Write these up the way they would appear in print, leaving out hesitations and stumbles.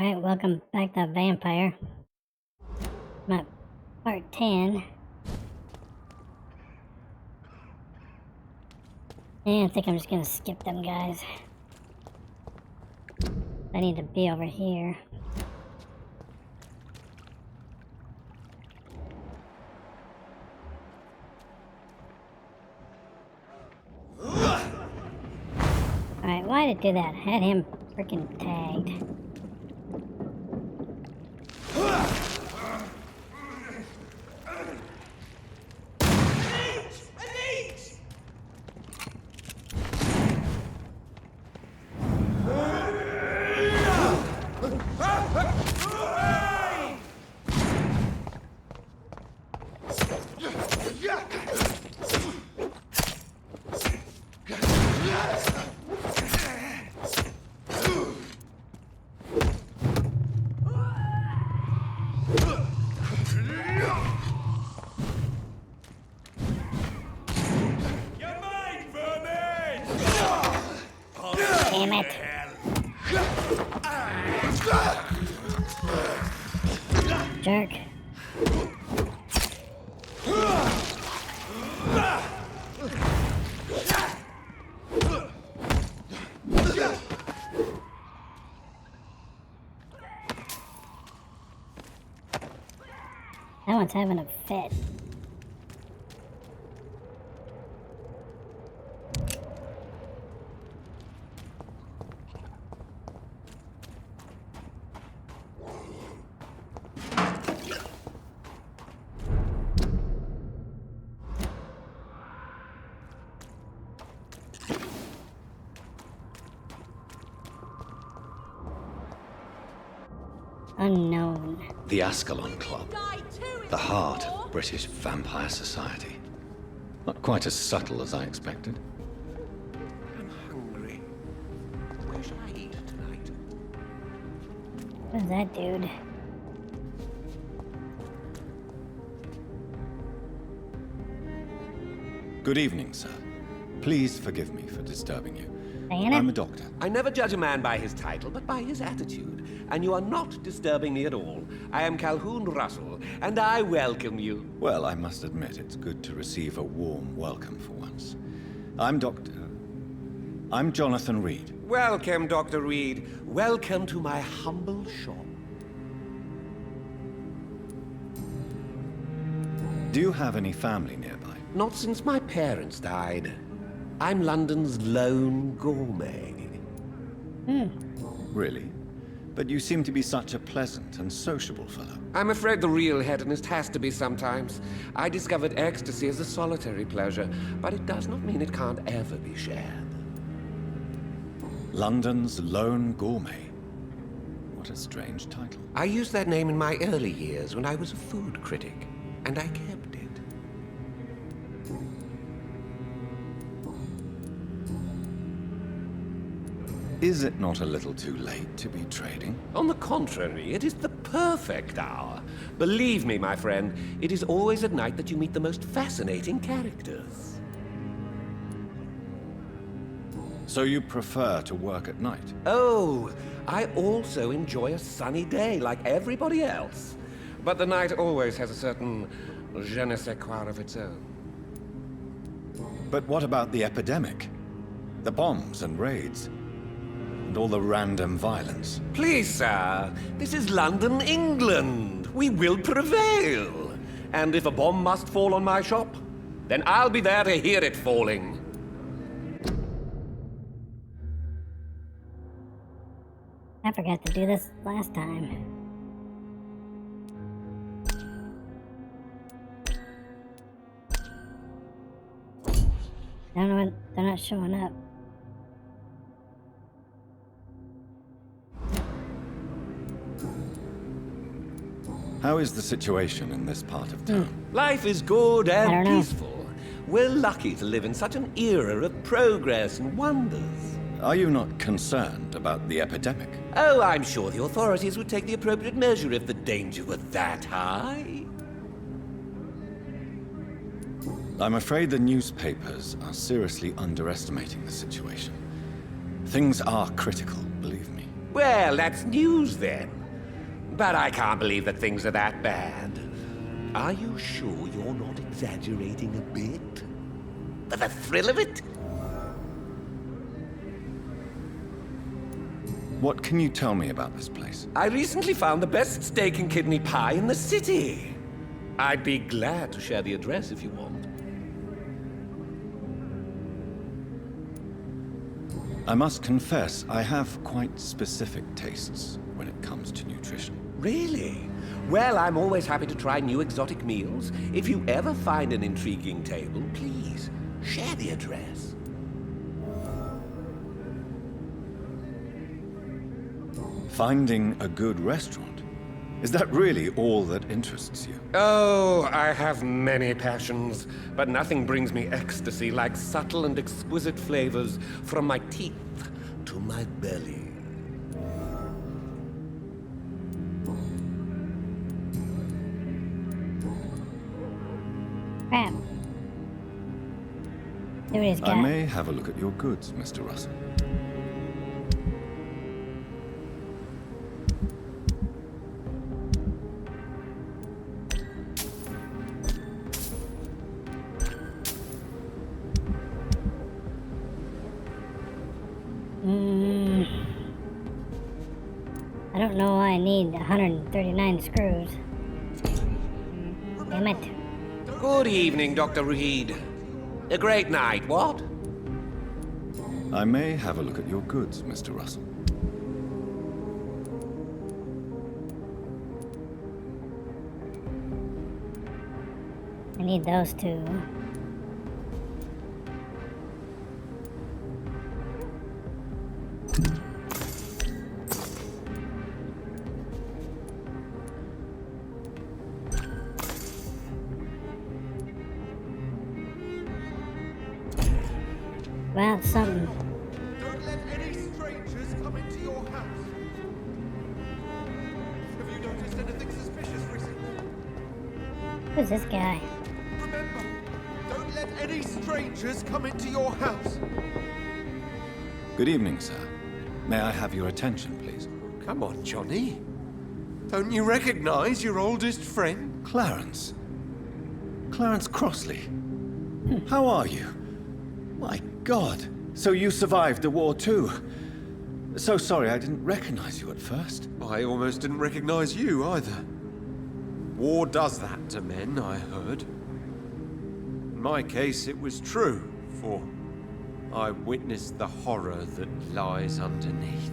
Alright, welcome back to Vampyr. I'm at part 10. And I think I'm just gonna skip them guys. I need to be over here. Alright, why did it do that? I had him freaking tagged. Damn it. Jerk. That one's having a fit. Unknown. The Ascalon Club. The heart of British vampire society. Not quite as subtle as I expected. I'm hungry. Where shall I eat tonight? Who's that dude? Good evening, sir. Please forgive me for disturbing you. Diana? I'm a doctor. I never judge a man by his title, but by his attitude. And you are not disturbing me at all. I am Calhoun Russell, and I welcome you. Well, I must admit, it's good to receive a warm welcome for once. I'm Jonathan Reid. Welcome, Dr. Reid. Welcome to my humble shop. Do you have any family nearby? Not since my parents died. I'm London's lone gourmet. Really? But you seem to be such a pleasant and sociable fellow. I'm afraid the real hedonist has to be sometimes. I discovered ecstasy as a solitary pleasure, but it does not mean it can't ever be shared. London's lone gourmet. What a strange title. I used that name in my early years when I was a food critic, and I kept it. Is it not a little too late to be trading? On the contrary, it is the perfect hour. Believe me, my friend, it is always at night that you meet the most fascinating characters. So you prefer to work at night? Oh, I also enjoy a sunny day like everybody else. But the night always has a certain je ne sais quoi of its own. But what about the epidemic? The bombs and raids? And all the random violence? Please, sir, this is London, England. We will prevail. And if a bomb must fall on my shop, then I'll be there to hear it falling. I forgot to do this last time. I don't know what, they're not showing up. How is the situation in this part of town? Life is good I don't and know. peaceful. We're lucky to live in such an era of progress and wonders. Are you not concerned about the epidemic? Oh, I'm sure the authorities would take the appropriate measure if the danger were that high. I'm afraid the newspapers are seriously underestimating the situation. Things are critical, believe me. Well, that's news then. But I can't believe that things are that bad. Are you sure you're not exaggerating a bit? For the thrill of it? What can you tell me about this place? I recently found the best steak and kidney pie in the city. I'd be glad to share the address if you want. I must confess, I have quite specific tastes when it comes to nutrition. Really? Well, I'm always happy to try new exotic meals. If you ever find an intriguing table, please share the address. Finding a good restaurant? Is that really all that interests you? Oh, I have many passions, but nothing brings me ecstasy like subtle and exquisite flavors from my teeth to my belly. Crap. There it is, I guy. may have a look at your goods, Mr. Russell. I don't know why I need 139 screws. Damn it. Good evening, Dr. Reid. A great night, what? I may have a look at your goods, Mr. Russell. I need those two. Well, something. Don't let any strangers come into your house. Have you noticed anything suspicious recently? Who's this guy? Remember, don't let any strangers come into your house. Good evening, sir. May I have your attention, please? Come on, Johnny. Don't you recognize your oldest friend? Clarence. Clarence Crossley. How are you? My God. So you survived the war too. So sorry I didn't recognize you at first. I almost didn't recognize you either. War does that to men, I heard. In my case, it was true, for I witnessed the horror that lies underneath.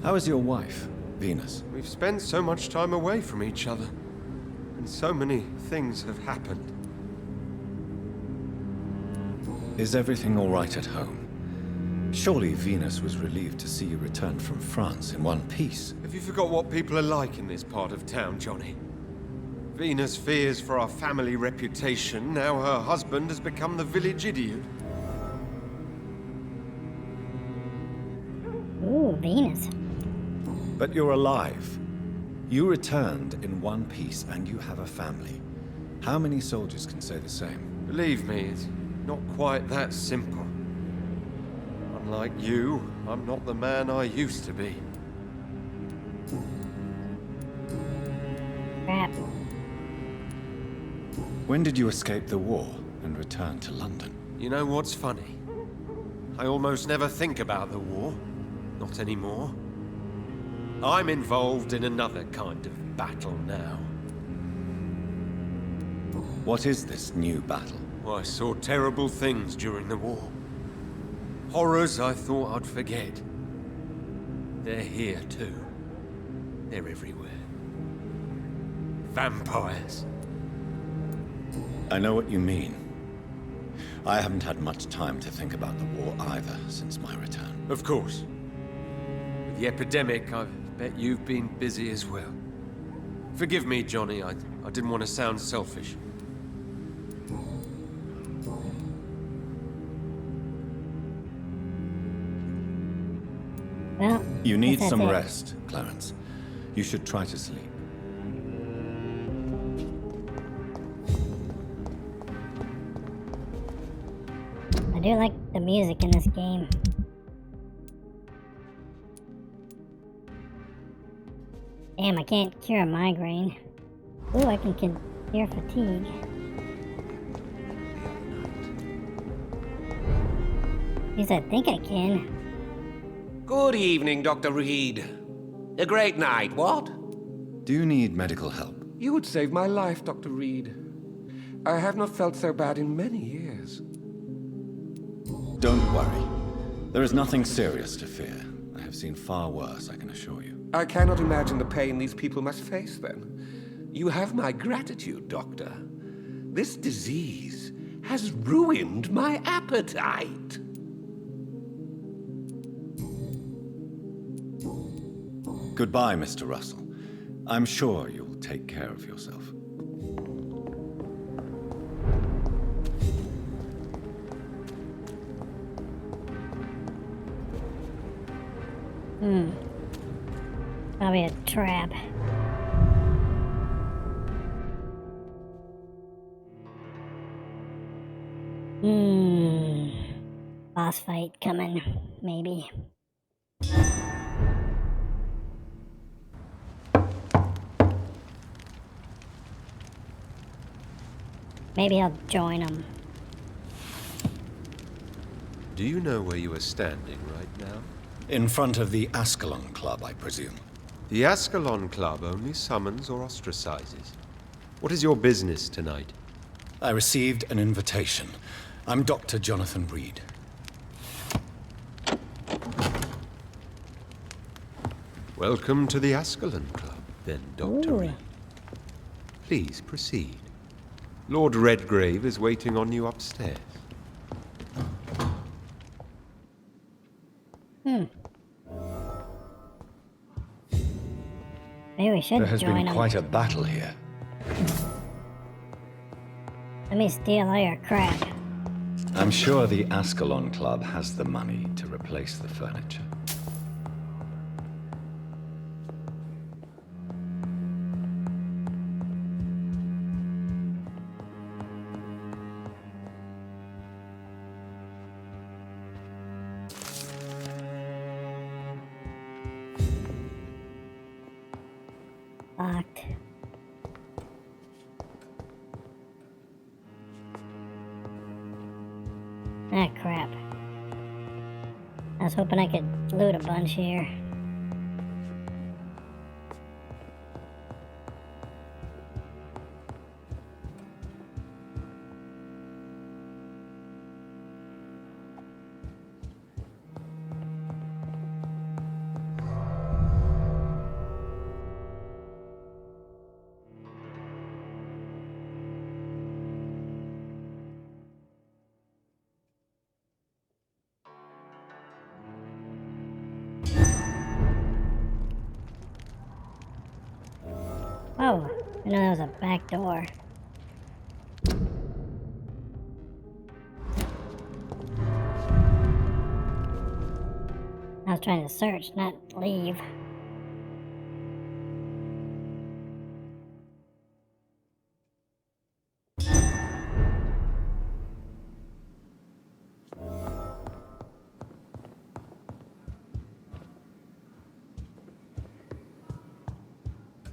How is your wife, Venus? We've spent so much time away from each other, and so many things have happened. Is everything all right at home? Surely Venus was relieved to see you return from France in one piece. Have you forgot what people are like in this part of town, Johnny? Venus fears for our family reputation. Now her husband has become the village idiot. Ooh, Venus. But you're alive. You returned in one piece and you have a family. How many soldiers can say the same? Believe me, it's not quite that simple. Unlike you, I'm not the man I used to be. Crap. When did you escape the war and return to London? You know what's funny? I almost never think about the war. Not anymore. I'm involved in another kind of battle now. What is this new battle? I saw terrible things during the war. Horrors I thought I'd forget. They're here too. They're everywhere. Vampires. I know what you mean. I haven't had much time to think about the war either since my return. Of course. With the epidemic, I bet you've been busy as well. Forgive me, Johnny. I didn't want to sound selfish. Well, You need guess some that's it. rest, Clarence. You should try to sleep. I do like the music in this game. Damn, I can't cure a migraine. Ooh, I can cure fatigue. At least I think I can. Good evening, Dr. Reid. A great night, what? Do you need medical help? You would save my life, Dr. Reid. I have not felt so bad in many years. Don't worry. There is nothing serious to fear. I have seen far worse, I can assure you. I cannot imagine the pain these people must face then. You have my gratitude, Doctor. This disease has ruined my appetite. Goodbye, Mr. Russell. I'm sure you'll take care of yourself. Probably a trap. Boss fight coming, maybe. Maybe I'll join them. Do you know where you are standing right now? In front of the Ascalon Club, I presume. The Ascalon Club only summons or ostracizes. What is your business tonight? I received an invitation. I'm Dr. Jonathan Reid. Welcome to the Ascalon Club, then, Dr. Ooh. Reid. Please proceed. Lord Redgrave is waiting on you upstairs. Maybe we should There has join been them. quite a battle here. Let me steal all your crap. I'm sure the Ascalon Club has the money to replace the furniture. Locked. Ah, crap. I was hoping I could loot a bunch here. Oh, I know there was a back door. I was trying to search, not leave.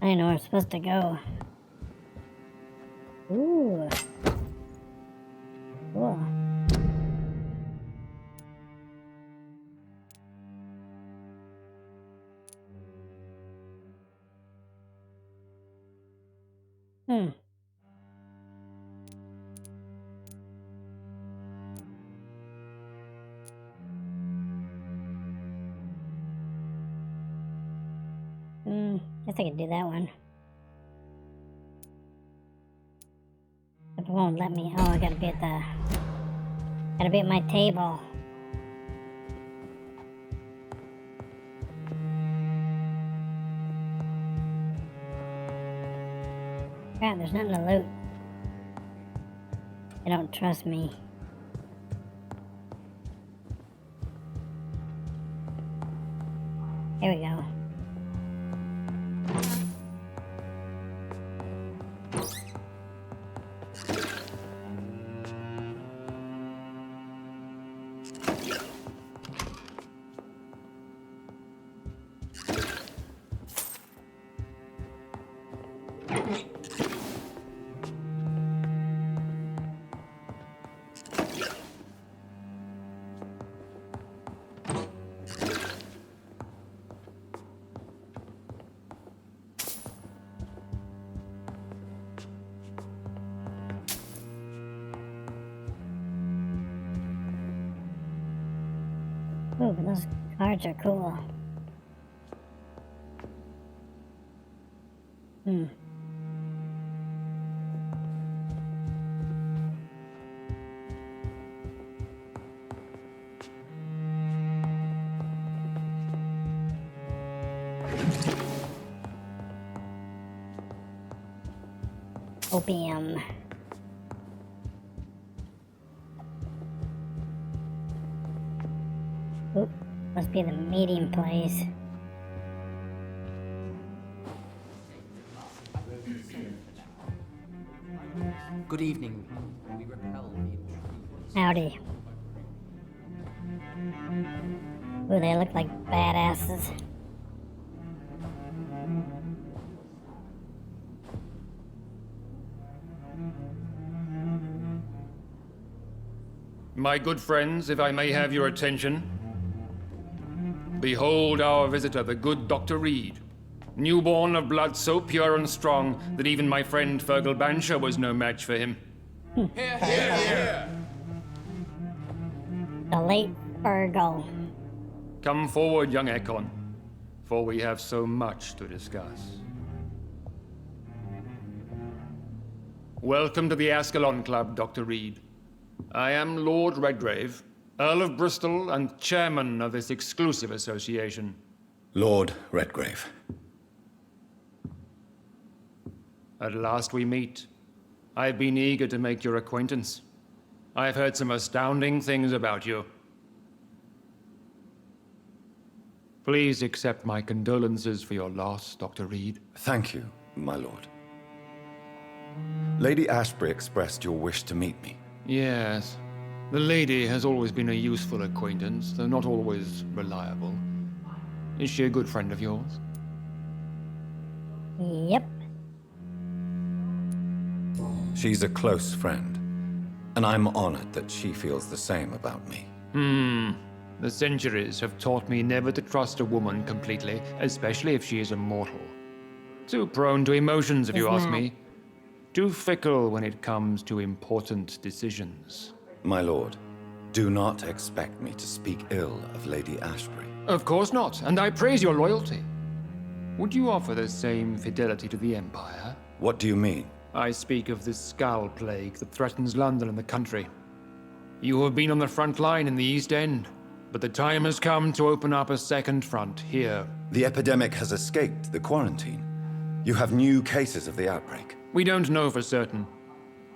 I didn't know where I'm supposed to go. Ooh. Cool. Guess I could do that one. It won't let me. Oh, I gotta be at my table. Crap, there's nothing to loot. They don't trust me. Here we go. Ooh, but those cards are cool. Opium. Oop, must be the meeting place. Good evening. We repel the intruders. Howdy. Ooh, they look like badasses. My good friends, if I may have your attention. Behold our visitor, the good Dr. Reid. Newborn of blood so pure and strong that even my friend Fergal Bansher was no match for him. The late Fergal. Come forward, young Ekon, for we have so much to discuss. Welcome to the Ascalon Club, Dr. Reid. I am Lord Redgrave, Earl of Bristol and chairman of this exclusive association. Lord Redgrave. At last we meet. I've been eager to make your acquaintance. I've heard some astounding things about you. Please accept my condolences for your loss, Dr. Reid. Thank you, my lord. Lady Ashbury expressed your wish to meet me. Yes. The lady has always been a useful acquaintance, though not always reliable. Is she a good friend of yours? Yep. She's a close friend, and I'm honored that she feels the same about me. The centuries have taught me never to trust a woman completely, especially if she is immortal. Too prone to emotions, if you ask me. Too fickle when it comes to important decisions. My lord, do not expect me to speak ill of Lady Ashbury. Of course not, and I praise your loyalty. Would you offer the same fidelity to the Empire? What do you mean? I speak of this skull plague that threatens London and the country. You have been on the front line in the East End, but the time has come to open up a second front here. The epidemic has escaped the quarantine. You have new cases of the outbreak. We don't know for certain,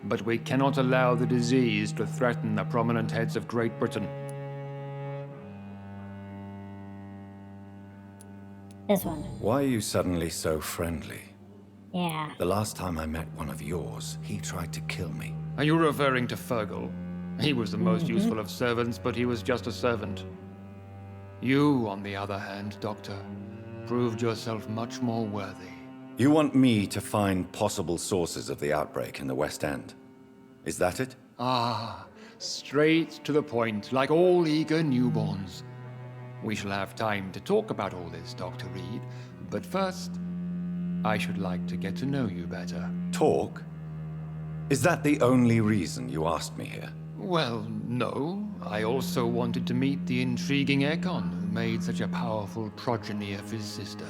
but we cannot allow the disease to threaten the prominent heads of Great Britain. This one. Why are you suddenly so friendly? Yeah. The last time I met one of yours, he tried to kill me. Are you referring to Fergal? He was the most useful of servants, but he was just a servant. You, on the other hand, Doctor, proved yourself much more worthy. You want me to find possible sources of the outbreak in the West End? Is that it? Ah, straight to the point, like all eager newborns. We shall have time to talk about all this, Dr. Reid, but first, I should like to get to know you better. Talk? Is that the only reason you asked me here? Well, no. I also wanted to meet the intriguing Ekon who made such a powerful progeny of his sister.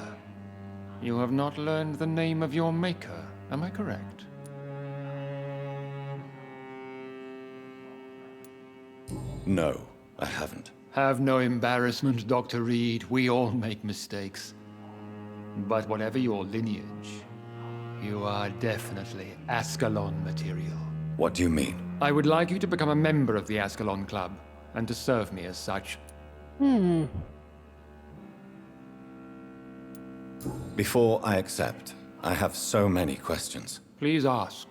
You have not learned the name of your maker, am I correct? No, I haven't. Have no embarrassment, Dr. Reid. We all make mistakes. But whatever your lineage, you are definitely Ascalon material. What do you mean? I would like you to become a member of the Ascalon Club, and to serve me as such. Before I accept, I have so many questions. Please ask.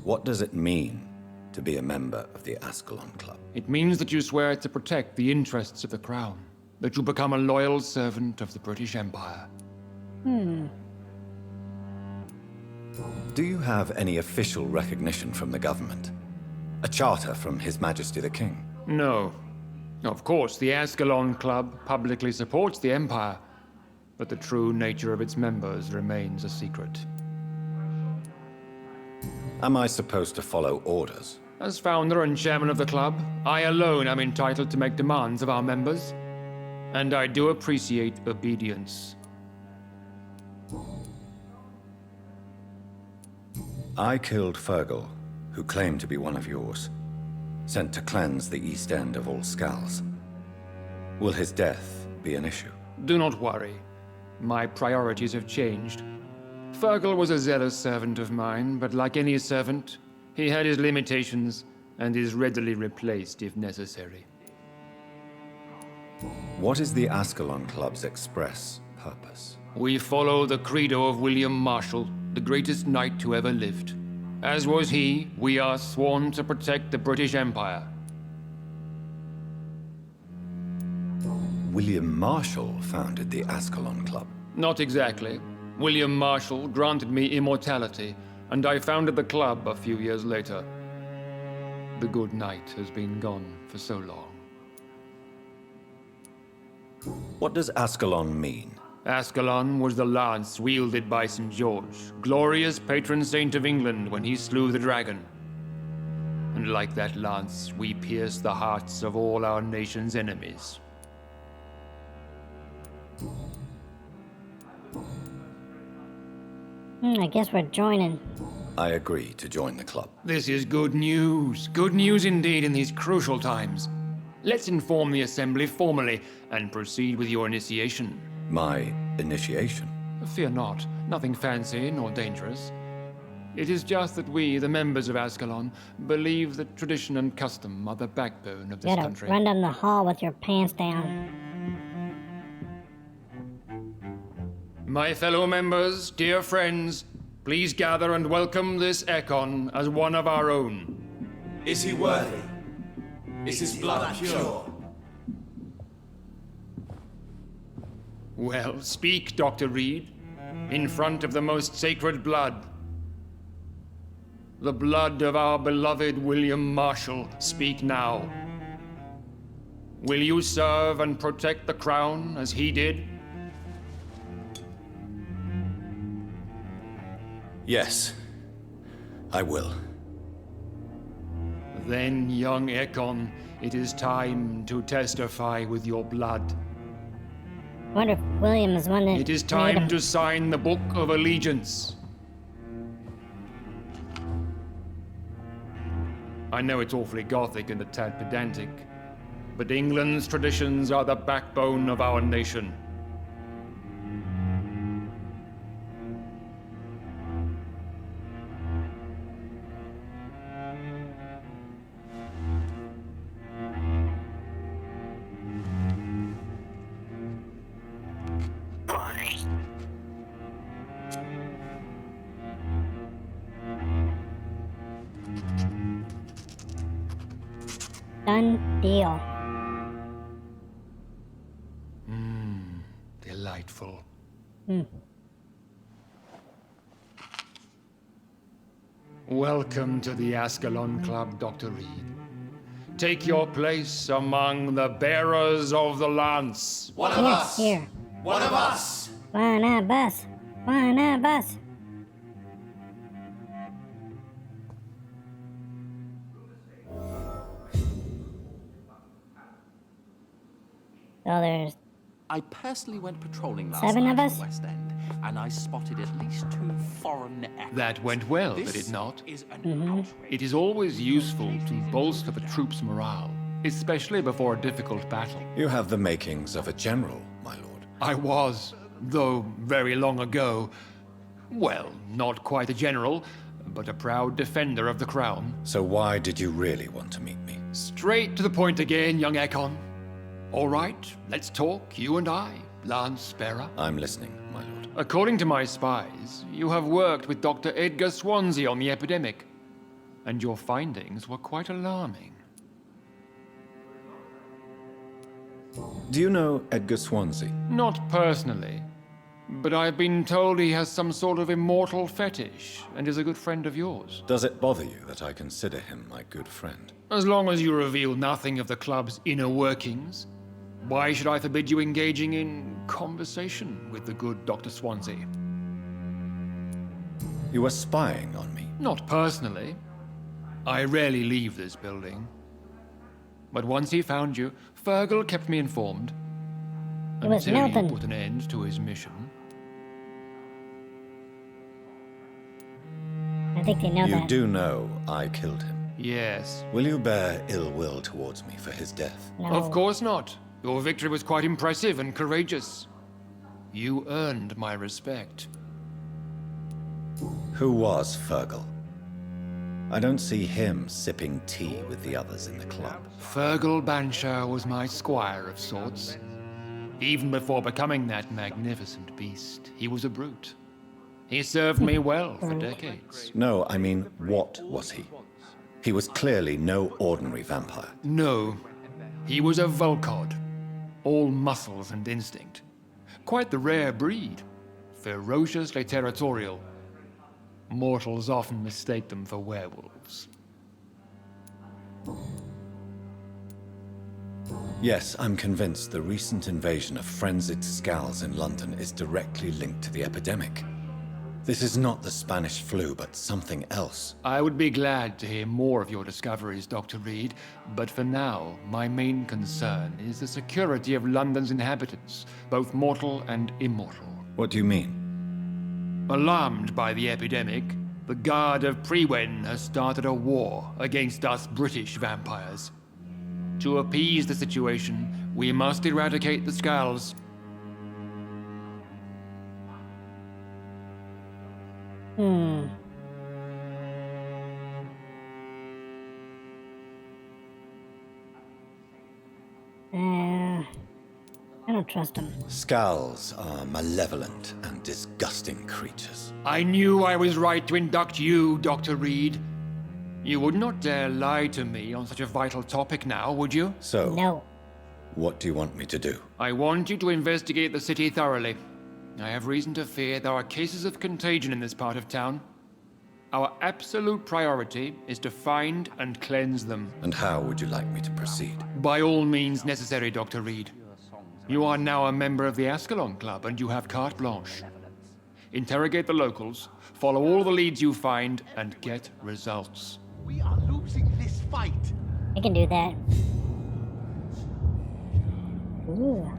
What does it mean to be a member of the Ascalon Club? It means that you swear to protect the interests of the Crown, that you become a loyal servant of the British Empire. Do you have any official recognition from the government? A charter from His Majesty the King? No. Of course, the Ascalon Club publicly supports the Empire, but the true nature of its members remains a secret. Am I supposed to follow orders? As founder and chairman of the club, I alone am entitled to make demands of our members. And I do appreciate obedience. I killed Fergal, who claimed to be one of yours. Sent to cleanse the East End of all Skulls. Will his death be an issue? Do not worry. My priorities have changed. Fergal was a zealous servant of mine, but like any servant, he had his limitations and is readily replaced if necessary. What is the Ascalon Club's express purpose? We follow the credo of William Marshall, the greatest knight who ever lived. As was he, we are sworn to protect the British Empire. William Marshall founded the Ascalon Club. Not exactly. William Marshall granted me immortality, and I founded the club a few years later. The good knight has been gone for so long. What does Ascalon mean? Ascalon was the lance wielded by St. George, glorious patron saint of England when he slew the dragon. And like that lance, we pierce the hearts of all our nation's enemies. I guess we're joining. I agree to join the club. This is good news. Good news indeed in these crucial times. Let's inform the Assembly formally and proceed with your initiation. My initiation? Fear not. Nothing fancy nor dangerous. It is just that we, the members of Ascalon, believe that tradition and custom are the backbone of this You gotta country. run down the hall with your pants down. My fellow members, dear friends, please gather and welcome this Ekon as one of our own. Is he worthy? Is his blood pure? Well, speak, Dr. Reid, in front of the most sacred blood. The blood of our beloved William Marshall, speak now. Will you serve and protect the crown as he did? Yes, I will. Then, young Ekon, it is time to testify with your blood. I wonder if William is one that It is made time him. to sign the Book of Allegiance. I know it's awfully gothic and a tad pedantic, but England's traditions are the backbone of our nation. Done deal. Delightful. Welcome to the Ascalon Club, Dr. Reid. Take your place among the bearers of the lance. One of us! Here. One of us! One of us. One of us. So there's I personally went patrolling last 7 night of in us? the West End, and I spotted at least 2 foreign echoes. That went well, This did it not? is an outrage. It is always useful to bolster the troops' morale, especially before a difficult battle. You have the makings of a general, my lord. I was, though very long ago, well, not quite a general, but a proud defender of the crown. So why did you really want to meet me? Straight to the point again, young Ekon. All right, let's talk, you and I, Lance Sparrow. I'm listening, my lord. According to my spies, you have worked with Dr. Edgar Swansea on the epidemic, and your findings were quite alarming. Do you know Edgar Swansea? Not personally, but I've been told he has some sort of immortal fetish and is a good friend of yours. Does it bother you that I consider him my good friend? As long as you reveal nothing of the club's inner workings, why should I forbid you engaging in conversation with the good Dr. Swansea? You were spying on me. Not personally. I rarely leave this building. But once he found you, Fergal kept me informed. It was Until Milton. he put an end to his mission. I think they know You that. do know I killed him. Yes. Will you bear ill will towards me for his death? No. Of course not. Your victory was quite impressive and courageous. You earned my respect. Who was Fergal? I don't see him sipping tea with the others in the club. Fergal Banshire was my squire of sorts. Even before becoming that magnificent beast, he was a brute. He served me well for decades. No, I mean, what was he? He was clearly no ordinary vampire. No, he was a Volcod. All muscles and instinct. Quite the rare breed. Ferociously territorial. Mortals often mistake them for werewolves. Yes, I'm convinced the recent invasion of frenzied Scowls in London is directly linked to the epidemic. This is not the Spanish flu, but something else. I would be glad to hear more of your discoveries, Dr. Reid, but for now, my main concern is the security of London's inhabitants, both mortal and immortal. What do you mean? Alarmed by the epidemic, the Guard of Prewen has started a war against us British vampires. To appease the situation, we must eradicate the Scowls. I don't trust him. Scowls are malevolent and disgusting creatures. I knew I was right to induct you, Dr. Reid. You would not dare lie to me on such a vital topic now, would you? So, No. what do you want me to do? I want you to investigate the city thoroughly. I have reason to fear there are cases of contagion in this part of town. Our absolute priority is to find and cleanse them. And how would you like me to proceed? By all means necessary, Dr. Reid. You are now a member of the Ascalon Club and you have carte blanche. Interrogate the locals, follow all the leads you find, and get results. We are losing this fight. I can do that. Ooh.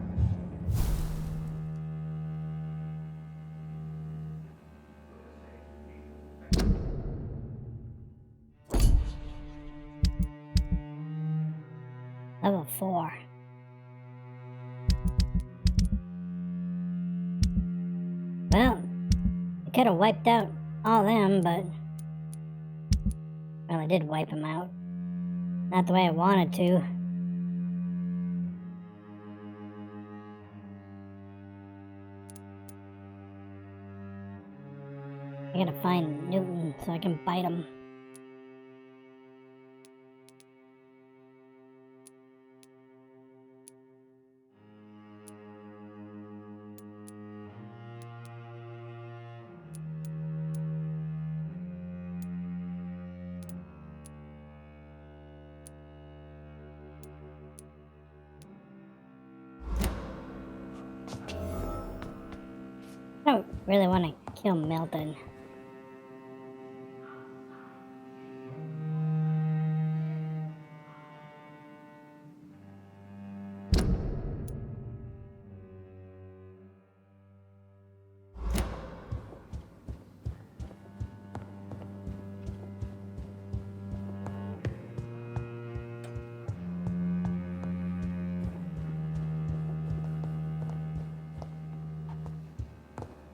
Level 4. Well, I could have wiped out all them, but... Well, I did wipe them out. Not the way I wanted to. I gotta find Newton so I can bite him. I don't really want to kill Milton.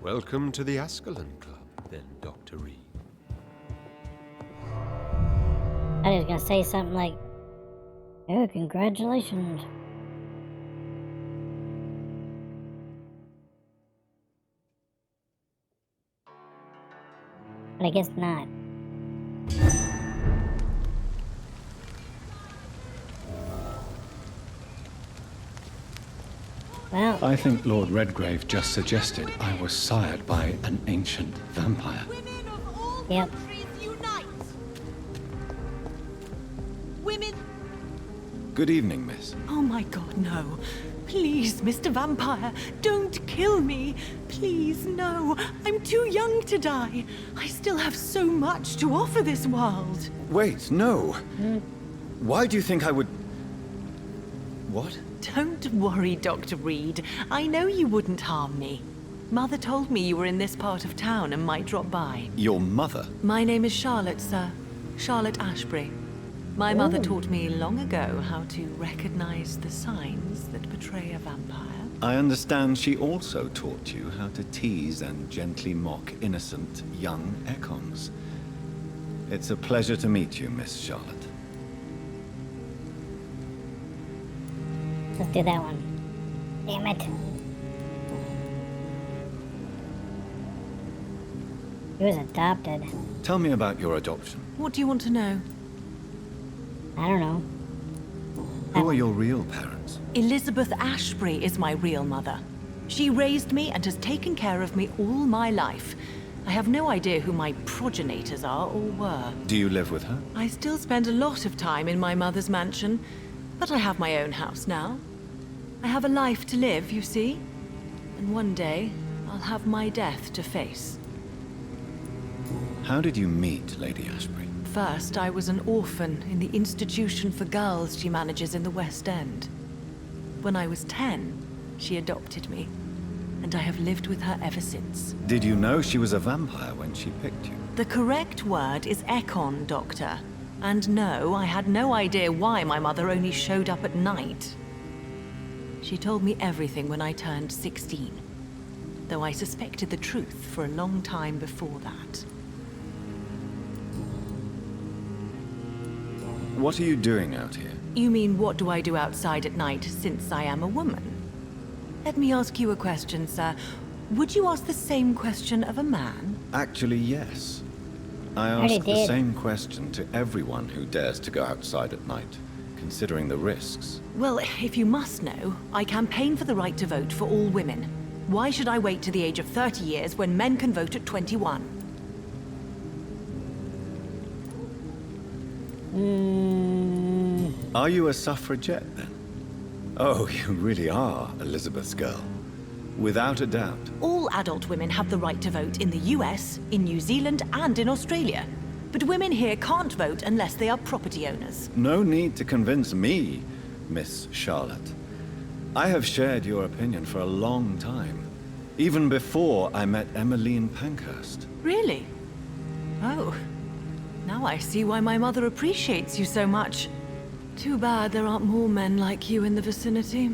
Welcome to the Ascalon Club, then, Dr. Reid. I was gonna say something like, oh, congratulations. But I guess not. Well, I think Lord Redgrave just suggested I was sired by an ancient vampire. Women of all Yep. countries unite! Women... Good evening, miss. Oh my god, no. Please, Mr. Vampire, don't kill me. Please, no. I'm too young to die. I still have so much to offer this world. Wait, no. Why do you think I would... What? Don't worry, Dr. Reid. I know you wouldn't harm me. Mother told me you were in this part of town and might drop by. Your mother? My name is Charlotte, sir. Charlotte Ashbury. My mother taught me long ago how to recognize the signs that betray a vampire. I understand she also taught you how to tease and gently mock innocent young Ekons. It's a pleasure to meet you, Miss Charlotte. Let's do that one. Damn it. He was adopted. Tell me about your adoption. What do you want to know? I don't know. Who are your real parents? Elizabeth Ashbury is my real mother. She raised me and has taken care of me all my life. I have no idea who my progenitors are or were. Do you live with her? I still spend a lot of time in my mother's mansion, but I have my own house now. I have a life to live, you see. And one day, I'll have my death to face. How did you meet Lady Ashbury? First, I was an orphan in the institution for girls she manages in the West End. When I was 10, she adopted me, and I have lived with her ever since. Did you know she was a vampire when she picked you? The correct word is Ekon, Doctor. And no, I had no idea why my mother only showed up at night. She told me everything when I turned 16, though I suspected the truth for a long time before that. What are you doing out here? You mean, what do I do outside at night since I am a woman? Let me ask you a question, sir. Would you ask the same question of a man? Actually, yes. I already ask the did. same question to everyone who dares to go outside at night, considering the risks. Well, if you must know, I campaign for the right to vote for all women. Why should I wait to the age of 30 years when men can vote at 21? Are you a suffragette, then? Oh, you really are Elizabeth's girl. Without a doubt. All adult women have the right to vote in the US, in New Zealand, and in Australia. But women here can't vote unless they are property owners. No need to convince me, Miss Charlotte. I have shared your opinion for a long time. Even before I met Emmeline Pankhurst. Really? Oh. Now I see why my mother appreciates you so much. Too bad there aren't more men like you in the vicinity.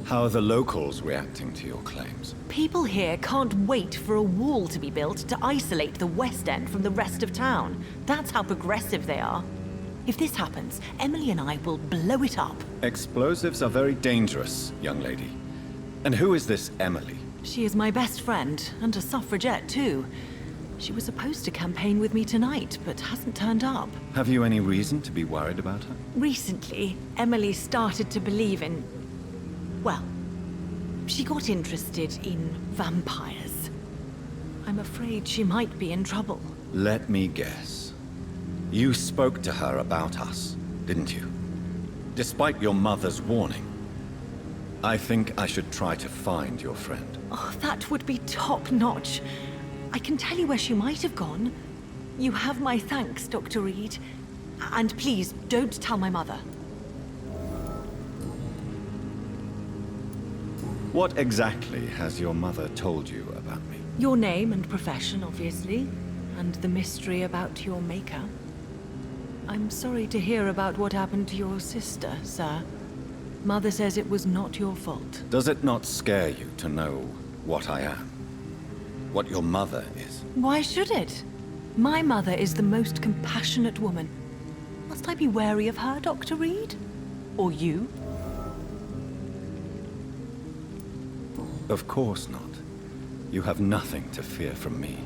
How are the locals reacting to your claims? People here can't wait for a wall to be built to isolate the West End from the rest of town. That's how progressive they are. If this happens, Emily and I will blow it up. Explosives are very dangerous, young lady. And who is this Emily? She is my best friend, and a suffragette too. She was supposed to campaign with me tonight, but hasn't turned up. Have you any reason to be worried about her? Recently, Emily started to believe in... well, she got interested in vampires. I'm afraid she might be in trouble. Let me guess. You spoke to her about us, didn't you? Despite your mother's warning. I think I should try to find your friend. Oh, that would be top-notch. I can tell you where she might have gone. You have my thanks, Dr. Reid. And please, don't tell my mother. What exactly has your mother told you about me? Your name and profession, obviously. And the mystery about your maker. I'm sorry to hear about what happened to your sister, sir. Mother says it was not your fault. Does it not scare you to know what I am? What your mother is? Why should it? My mother is the most compassionate woman. Must I be wary of her, Dr. Reid? Or you? Of course not. You have nothing to fear from me,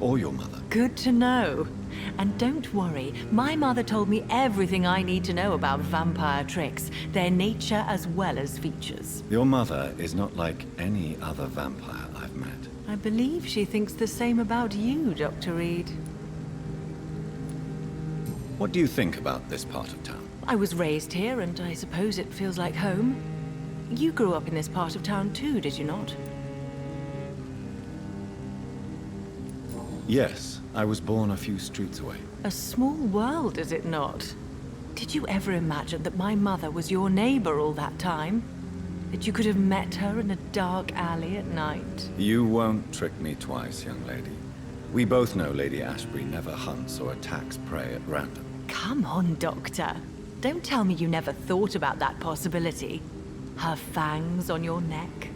or your mother. Good to know. And don't worry, my mother told me everything I need to know about vampire tricks, their nature as well as features. Your mother is not like any other vampire I've met. I believe she thinks the same about you, Dr. Reid. What do you think about this part of town? I was raised here, and I suppose it feels like home. you grew up in this part of town too, did you not? Yes, I was born a few streets away. A small world, is it not? Did you ever imagine that my mother was your neighbor all that time? That you could have met her in a dark alley at night? You won't trick me twice, young lady. We both know Lady Ashbury never hunts or attacks prey at random. Come on, Doctor. Don't tell me you never thought about that possibility. Her fangs on your neck.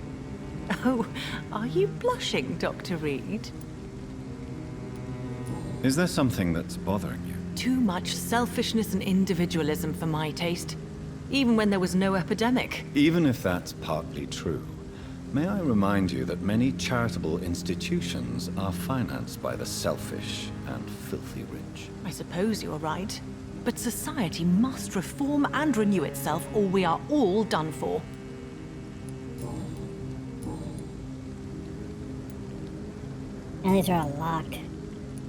Oh, are you blushing, Dr. Reid? Is there something that's bothering you? Too much selfishness and individualism for my taste. Even when there was no epidemic. Even if that's partly true, may I remind you that many charitable institutions are financed by the selfish and filthy rich. I suppose you're right. But society must reform and renew itself, or we are all done for. And these are all locked.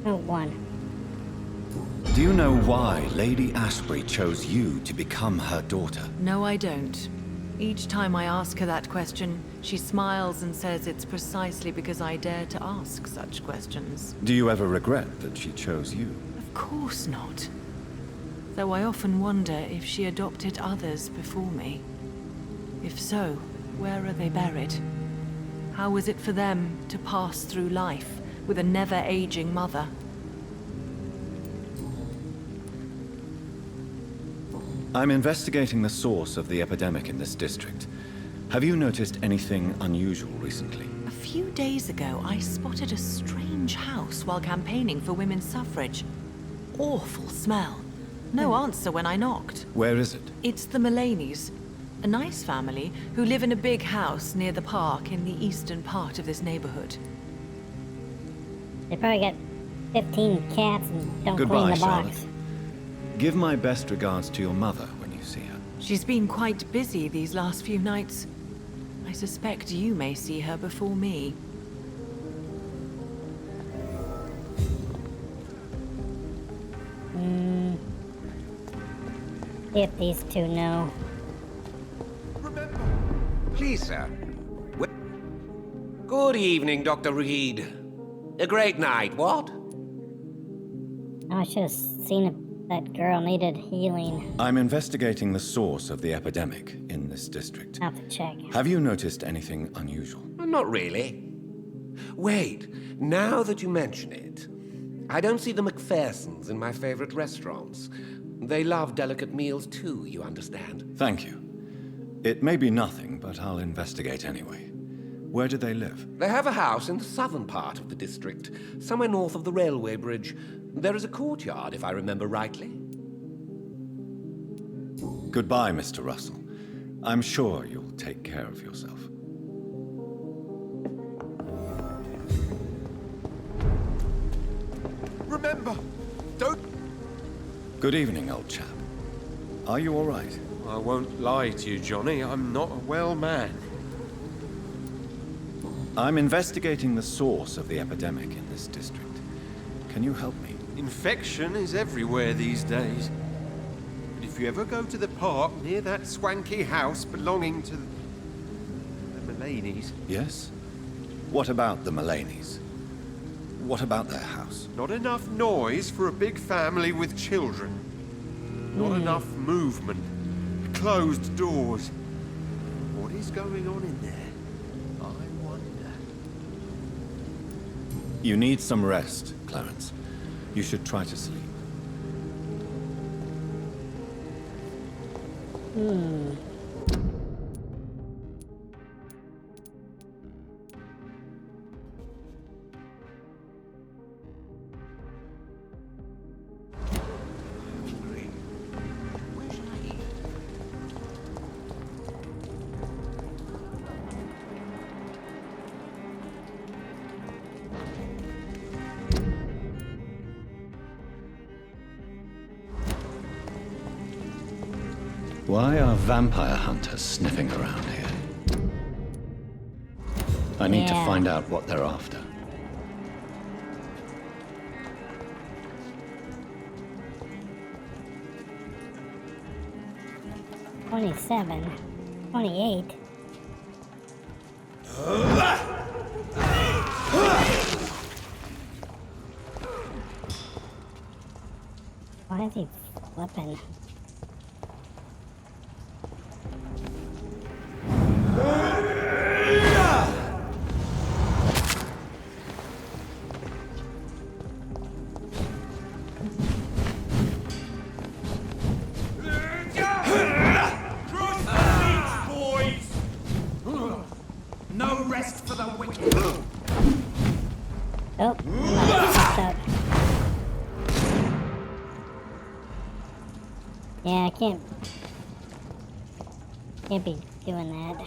Oh, one. Do you know why Lady Ashbury chose you to become her daughter? No, I don't. Each time I ask her that question, she smiles and says it's precisely because I dare to ask such questions. Do you ever regret that she chose you? Of course not. Though I often wonder if she adopted others before me. If so, where are they buried? How was it for them to pass through life with a never-aging mother? I'm investigating the source of the epidemic in this district. Have you noticed anything unusual recently? A few days ago, I spotted a strange house while campaigning for women's suffrage. Awful smell. No answer when I knocked. Where is it? It's the Mullaneys, a nice family who live in a big house near the park in the eastern part of this neighborhood. They probably got 15 cats and don't Goodbye, clean the Charlotte. box. Give my best regards to your mother when you see her. She's been quite busy these last few nights. I suspect you may see her before me. If these two know. Please, sir. Good evening, Dr. Reid. A great night, what? I should have seen if that girl needed healing. I'm investigating the source of the epidemic in this district. I'll have to check. Have you noticed anything unusual? Not really. Wait, now that you mention it, I don't see the McPhersons in my favorite restaurants. They love delicate meals too, you understand. Thank you. It may be nothing, but I'll investigate anyway. Where do they live? They have a house in the southern part of the district, somewhere north of the railway bridge. There is a courtyard, if I remember rightly. Goodbye, Mr. Russell. I'm sure you'll take care of yourself. Remember, don't... Good evening, old chap. Are you all right? I won't lie to you, Johnny. I'm not a well man. I'm investigating the source of the epidemic in this district. Can you help me? Infection is everywhere these days. But if you ever go to the park near that swanky house belonging to the Mullaneys... Yes? What about the Mullaneys? What about their house? Not enough noise for a big family with children. Not enough movement. Closed doors. What is going on in there? I wonder. You need some rest, Clarence. You should try to sleep. Why are vampire hunters sniffing around here? I need to find out what they're after. $27, $28. Why is he flipping? No rest for the wicked. Oh, I might have fucked up. Yeah, I can't be doing that.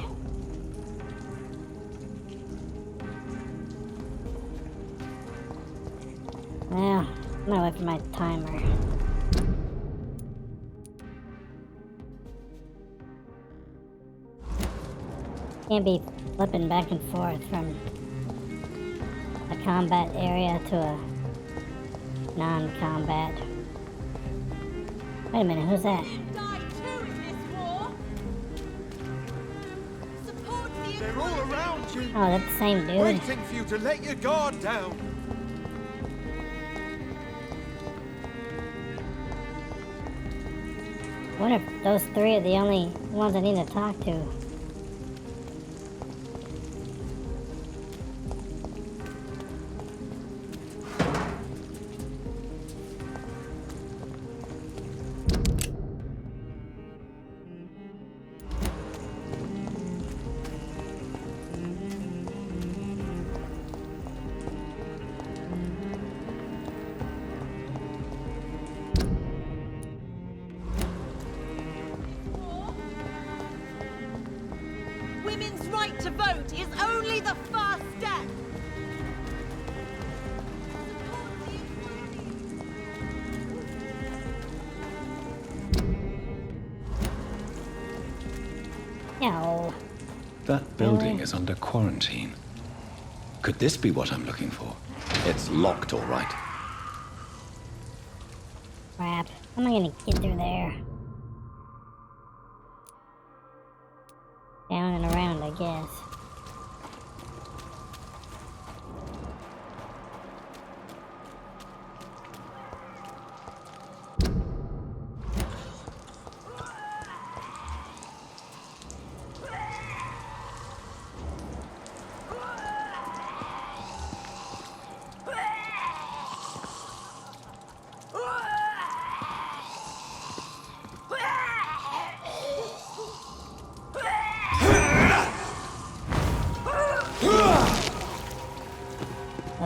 Well, I'm gonna wait for my timer. Can't be flipping back and forth from a combat area to a non-combat. Wait a minute, who's that? They're all around you, Oh, that's the same dude. waiting for you to let your guard down. I wonder if those three are the only ones I need to talk to. Women's right to vote is only the first step. No. That building is under quarantine. Could this be what I'm looking for? It's locked, all right. Crap. How am I gonna get through there? Down and around, I guess.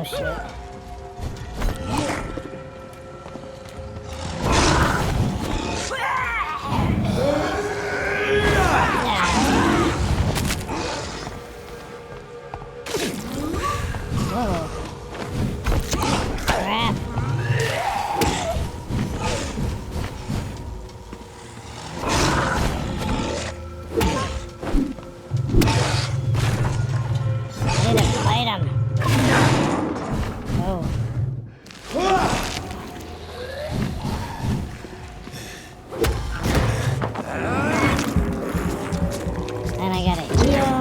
Oh shit. Whoa. Crap. I need to fight him. Oh. And I gotta heal.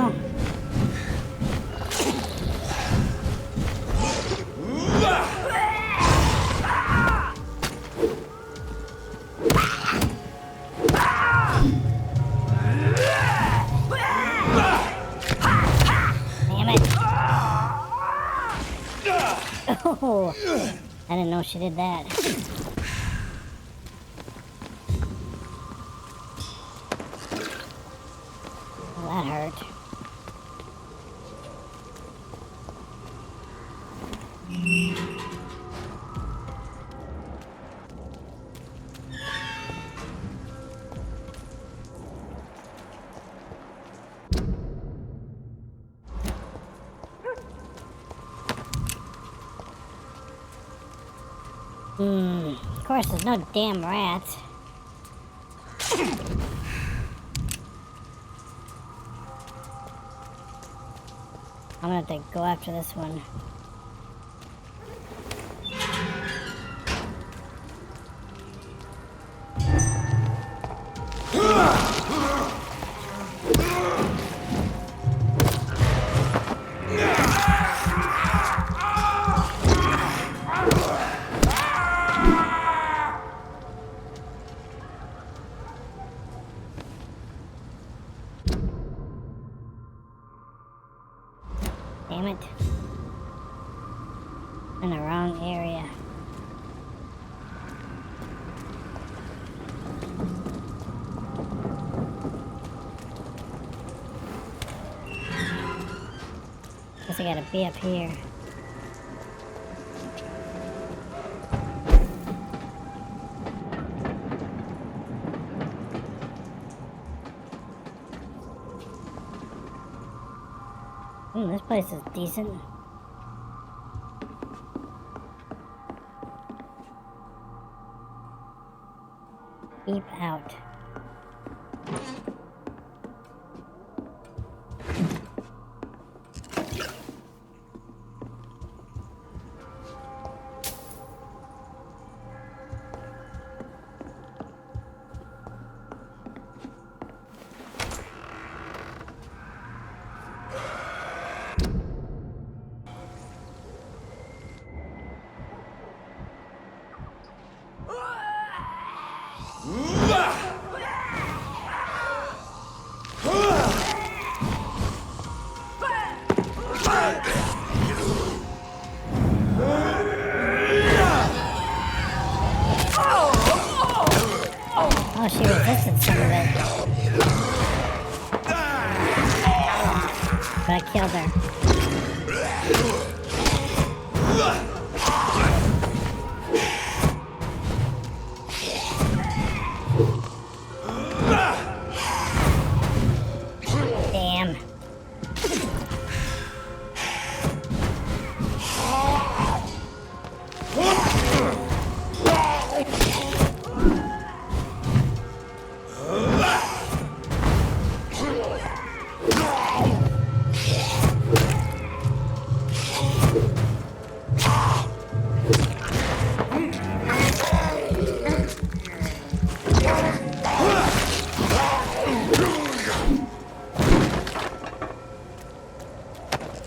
Damn it. Oh, I didn't know she did that. Well, that hurt. Of course, there's no damn rats. I'm gonna have to go after this one. Damn it. In the wrong area. Guess I gotta be up here. This place is decent. Keep out. Oh, she resisted some of it. But I killed her. Damn.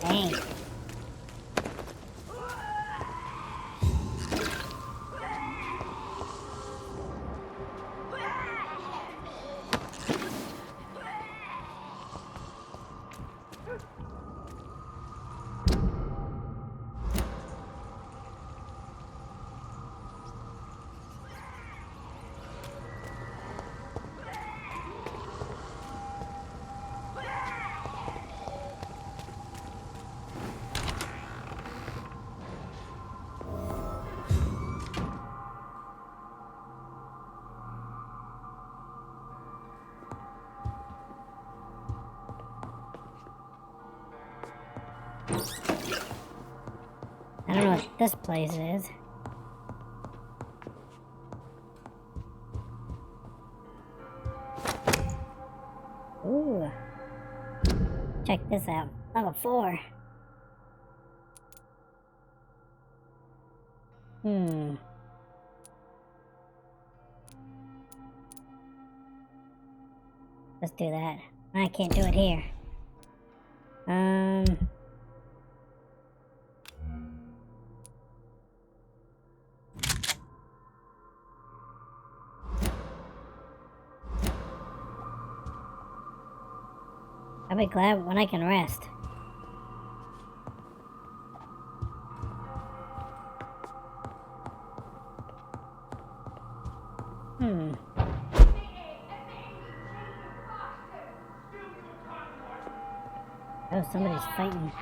Dang. I don't know what this place is. Ooh. Check this out. Level 4. Let's do that. I can't do it here. I'll be glad when I can rest. Oh, somebody's fighting.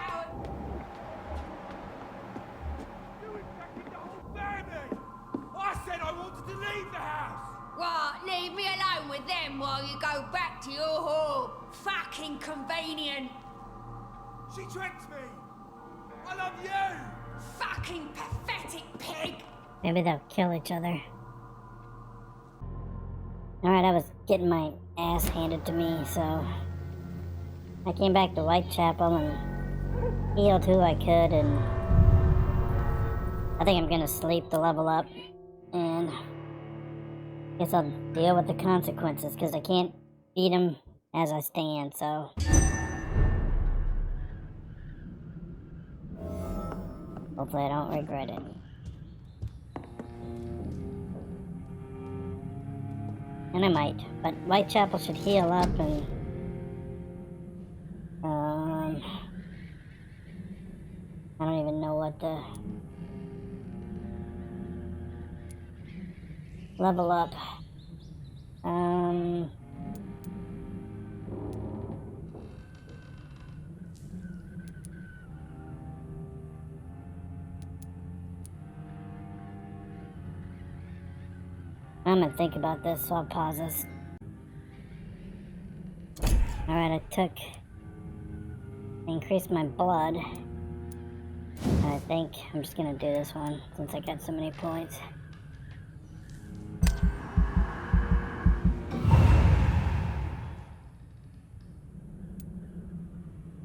I said I wanted to leave the house! Right, leave me alone with them while you go back to your hole. Fucking convenient. She tricked me! I love you! Fucking pathetic pig! Maybe they'll kill each other. Alright, I was getting my ass handed to me, so I came back to Whitechapel and healed who I could, and I think I'm gonna sleep to level up, and guess I'll deal with the consequences, because I can't beat him as I stand, so hopefully I don't regret it. And I might, but Whitechapel should heal up, and I don't even know what to level up. I'm gonna think about this, so I'll pause this. Alright, I increased my blood. And I think I'm just gonna do this one, since I got so many points.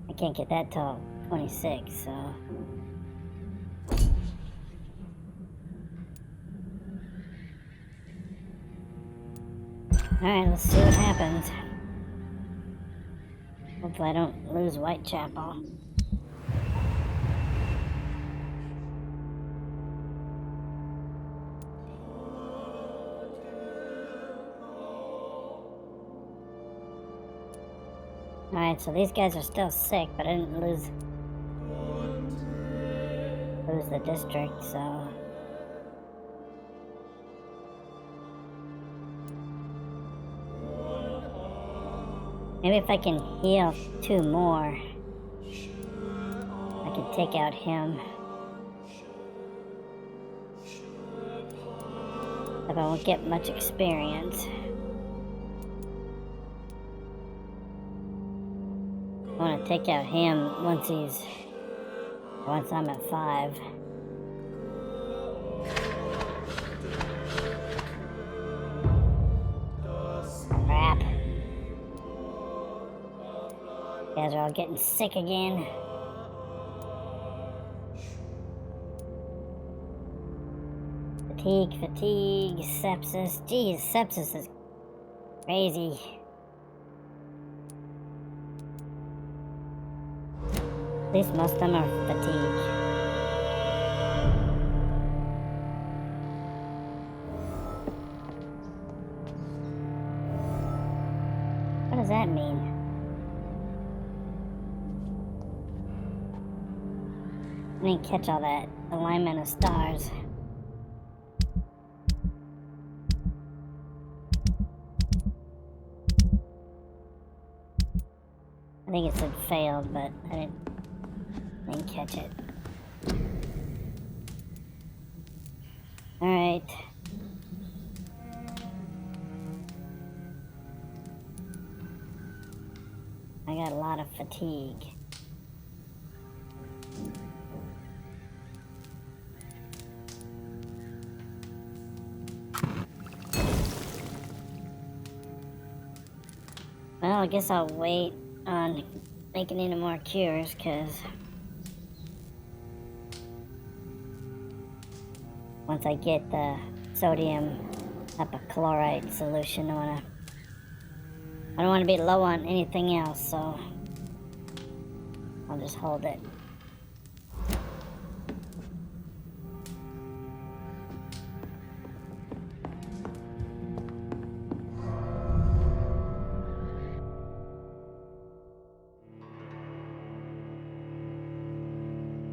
I can't get that till 26, so... Alright, let's see what happens. Hopefully I don't lose Whitechapel. Alright, so these guys are still sick, but I didn't lose the district, so... Maybe if I can heal 2 more, I can take out him. But I won't get much experience. I want to take out him once I'm at 5. Crap. You guys are all getting sick again. Fatigue, sepsis. Jeez, sepsis is crazy. At least most of them are fatigue. What does that mean? I didn't catch all that alignment of stars. I think it said failed, but I didn't catch it. Alright. I got a lot of fatigue. Well, I guess I'll wait on making any more cures, because once I get the sodium hypochlorite solution, I don't want to be low on anything else, so I'll just hold it.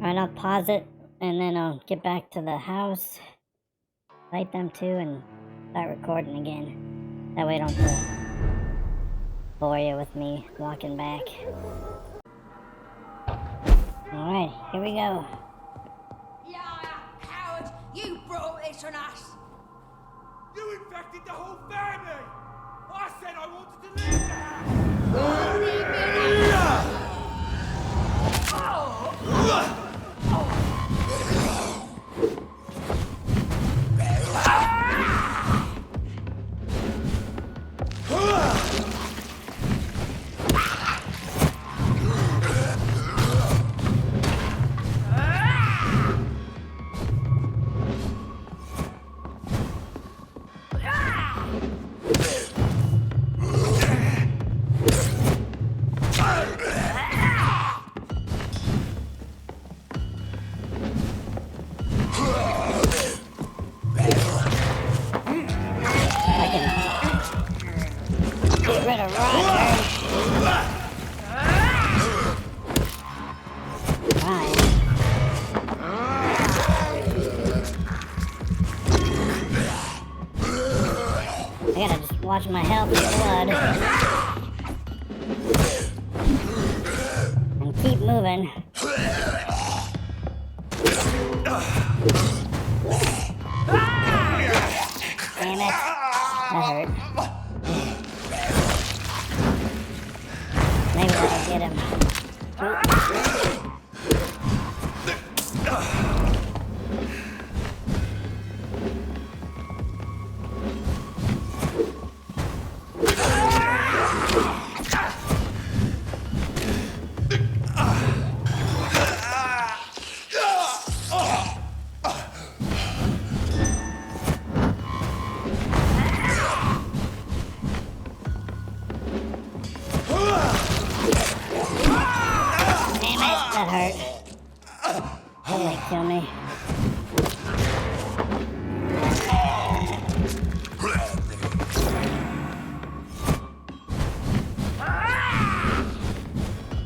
Alright, I'll pause it, and then I'll get back to the house, light them too, and start recording again. That way I don't have to bore you with me walking back. Alright, here we go. Liar, coward! You brought this on us! You infected the whole family! I said I wanted to leave the house! watch my health and blood. And keep moving. Damn it. That hurt. Maybe that'll get him. That hurt. Totally kill me.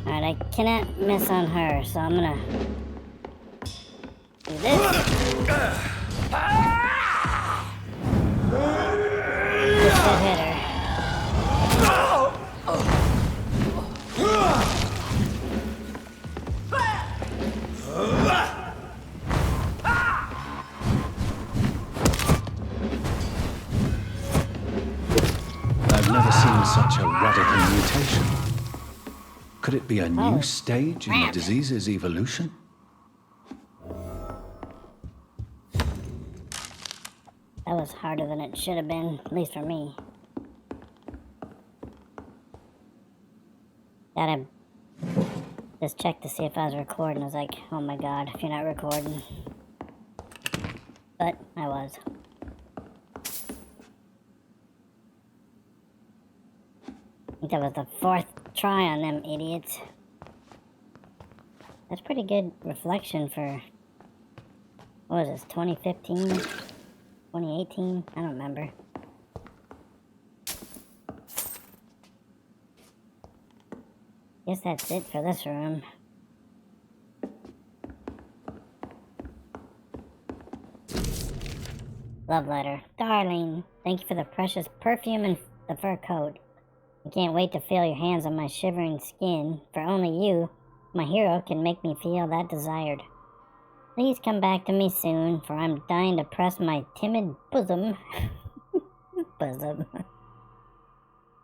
Alright, I cannot miss on her, so I'm gonna do this. This should hit her. I've never seen such a radical mutation. Could it be a new stage in the disease's evolution? That was harder than it should have been, at least for me. Gotta just check to see if I was recording. I was like, oh my god, if you're not recording. But I was. I think that was the 4th try on them idiots. That's pretty good reflection for, what was this, 2015? 2018? I don't remember. Guess that's it for this room. Love letter. Darling, thank you for the precious perfume and the fur coat. I can't wait to feel your hands on my shivering skin, for only you, my hero, can make me feel that desired. Please come back to me soon, for I'm dying to press my timid bosom to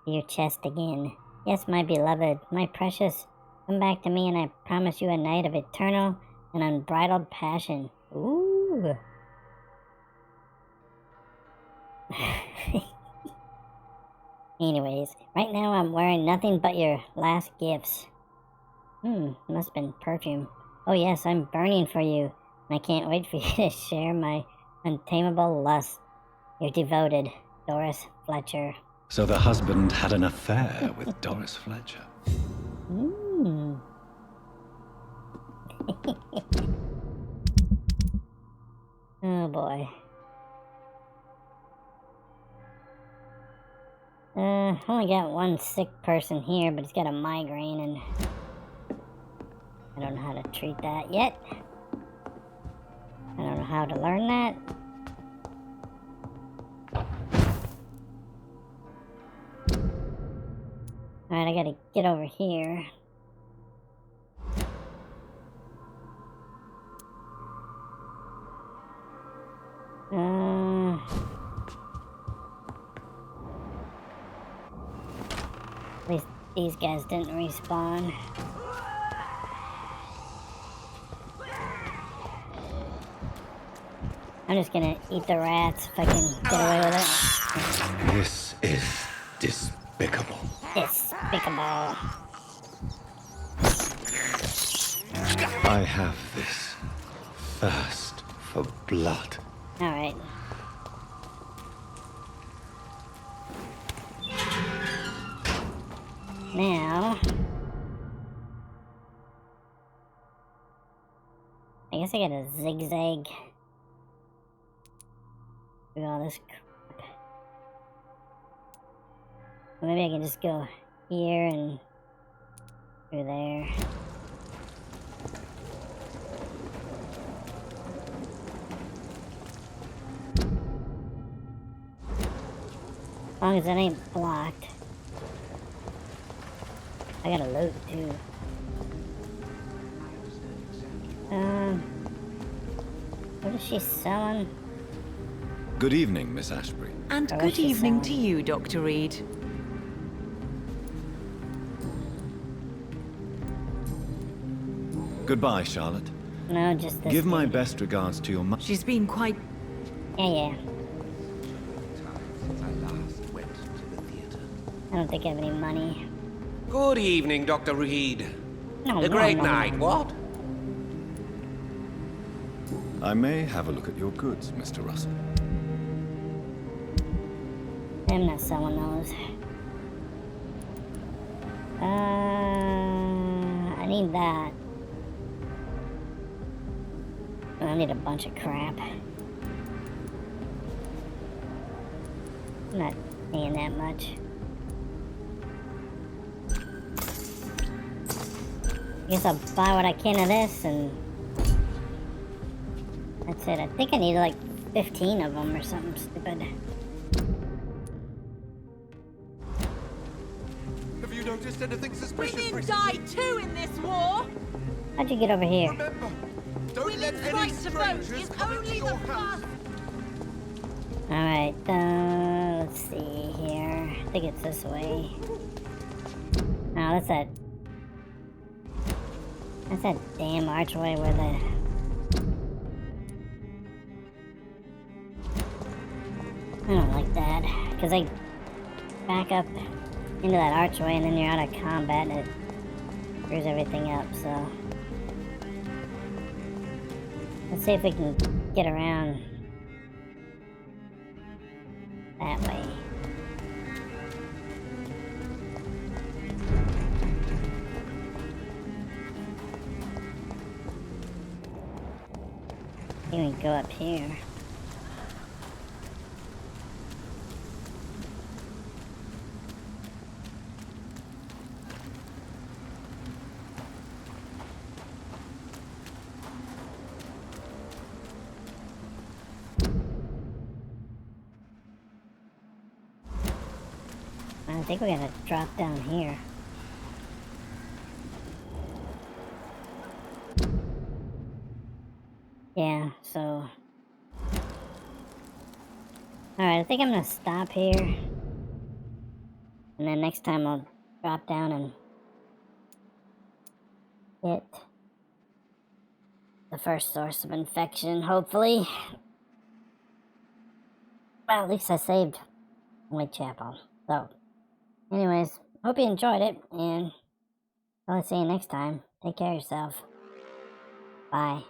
your chest again. Yes, my beloved, my precious, come back to me and I promise you a night of eternal and unbridled passion. Ooh. Anyways, right now I'm wearing nothing but your last gifts. Must have been perfume. Oh yes, I'm burning for you, and I can't wait for you to share my untamable lust. Your devoted, Doris Fletcher. So the husband had an affair with Doris Fletcher. Oh boy. Only got one sick person here, but he's got a migraine and I don't know how to treat that yet. I don't know how to learn that. Alright, I gotta get over here. At least these guys didn't respawn. I'm just gonna eat the rats if I can get away with it. This is despicable. Despicable. I have this thirst for blood. Alright. Now, I guess I gotta zigzag through all this crap. Or maybe I can just go here and through there. As long as it ain't blocked. I gotta loot too. What is she selling? Good evening, Miss Ashbury. And Oh, good she's evening to selling. you, Dr. Reid. Goodbye, Charlotte. No, just this Give my dude. best regards to your mother. She's been quite... Yeah. Since I last went to the theater. I don't think I have any money. Good evening, Dr. Reid. No, A great no. night, what? I may have a look at your goods, Mr. Russell. I'm not selling those. I need that. I need a bunch of crap. I'm not paying that much. Guess I'll buy what I can of this and that's it. I think I need like 15 of them or something stupid. Have you noticed anything suspicious Women recently? die too in this war. How'd you get over here? Remember, don't let Women's any right to vote strangers is come into only your the house. first. Alright, let's see here. I think it's this way. Oh, that's that. That's that damn archway where the. I don't like that. Because I back up into that archway and then you're out of combat and it screws everything up, so. Let's see if we can get around that way. You can go up here. I think we gotta drop down here. Yeah, so... Alright, I think I'm gonna stop here. And then next time I'll drop down and hit the first source of infection, hopefully. Well, at least I saved Whitechapel. So, anyways, hope you enjoyed it, and I'll see you next time. Take care of yourself. Bye.